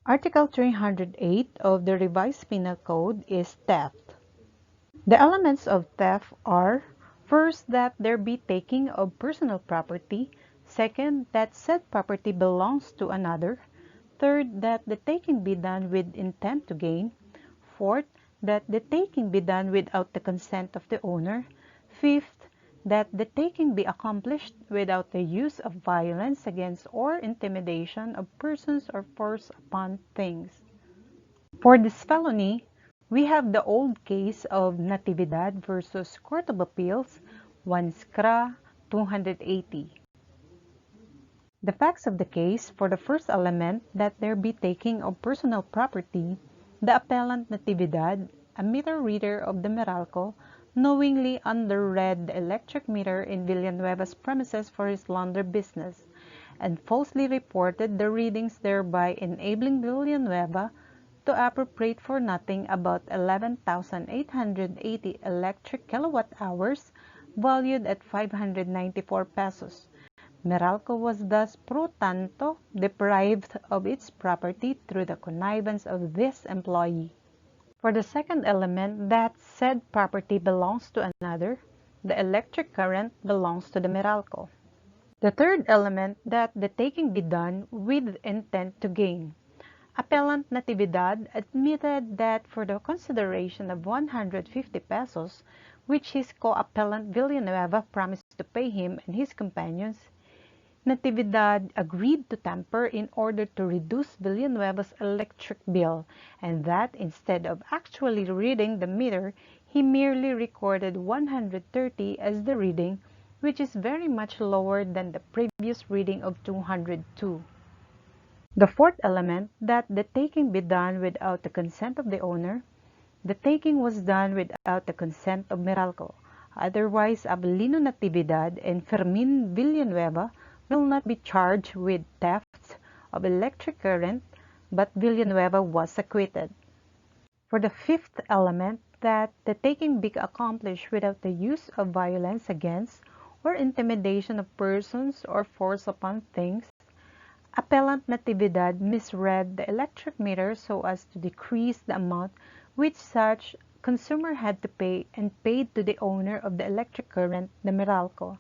Article 308 of the Revised Penal Code is theft. The elements of theft are: first, that there be taking of personal property; second, that said property belongs to another; third, that the taking be done with intent to gain; fourth, that the taking be done without the consent of the owner; fifth, that the taking be accomplished without the use of violence against or intimidation of persons or force upon things. For this felony, we have the old case of Natividad versus Court of Appeals, 1 Skra 280. The facts of the case: for the first element, that there be taking of personal property, the appellant Natividad, a meter reader of the Meralco, knowingly underread the electric meter in Villanueva's premises for his laundry business, and falsely reported the readings, thereby enabling Villanueva to appropriate for nothing about 11,880 electric kilowatt-hours valued at 594 pesos. Meralco was thus pro tanto deprived of its property through the connivance of this employee. For the second element, that said property belongs to another, the electric current belongs to the Meralco. The third element, that the taking be done with intent to gain. Appellant Natividad admitted that for the consideration of 150 pesos, which his co-appellant Villanueva promised to pay him and his companions, Natividad agreed to tamper in order to reduce Villanueva's electric bill, and that instead of actually reading the meter, he merely recorded 130 as the reading, which is very much lower than the previous reading of 202. The fourth element, that the taking be done without the consent of the owner. The taking was done without the consent of Meralco. Otherwise, Abelino Natividad and Fermin Villanueva will not be charged with thefts of electric current, but Villanueva was acquitted. For the fifth element, that the taking be accomplished without the use of violence against or intimidation of persons or force upon things, Appellant Natividad misread the electric meter so as to decrease the amount which such consumer had to pay, and paid to the owner of the electric current, the Meralco.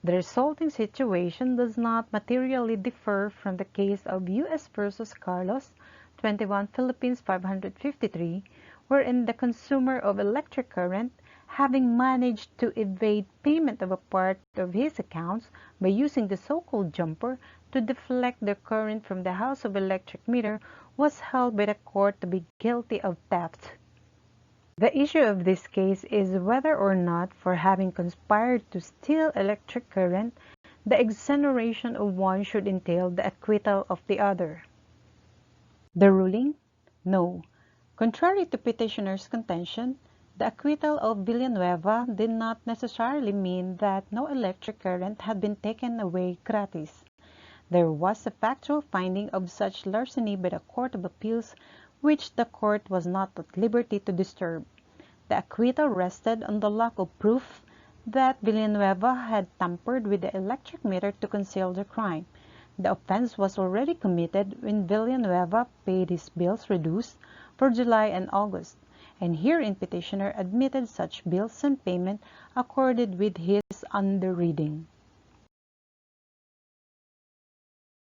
The resulting situation does not materially differ from the case of U.S. versus Carlos, 21 Philippines 553, wherein the consumer of electric current, having managed to evade payment of a part of his accounts by using the so-called jumper to deflect the current from the house of electric meter, was held by the court to be guilty of theft. The issue of this case is whether or not, for having conspired to steal electric current, the exoneration of one should entail the acquittal of the other. The ruling? No. Contrary to petitioner's contention, the acquittal of Villanueva did not necessarily mean that no electric current had been taken away gratis. There was a factual finding of such larceny by the Court of Appeals, which the court was not at liberty to disturb. The acquittal rested on the lack of proof that Villanueva had tampered with the electric meter to conceal the crime. The offense was already committed when Villanueva paid his bills reduced for July and August, and herein petitioner admitted such bills and payment accorded with his underreading.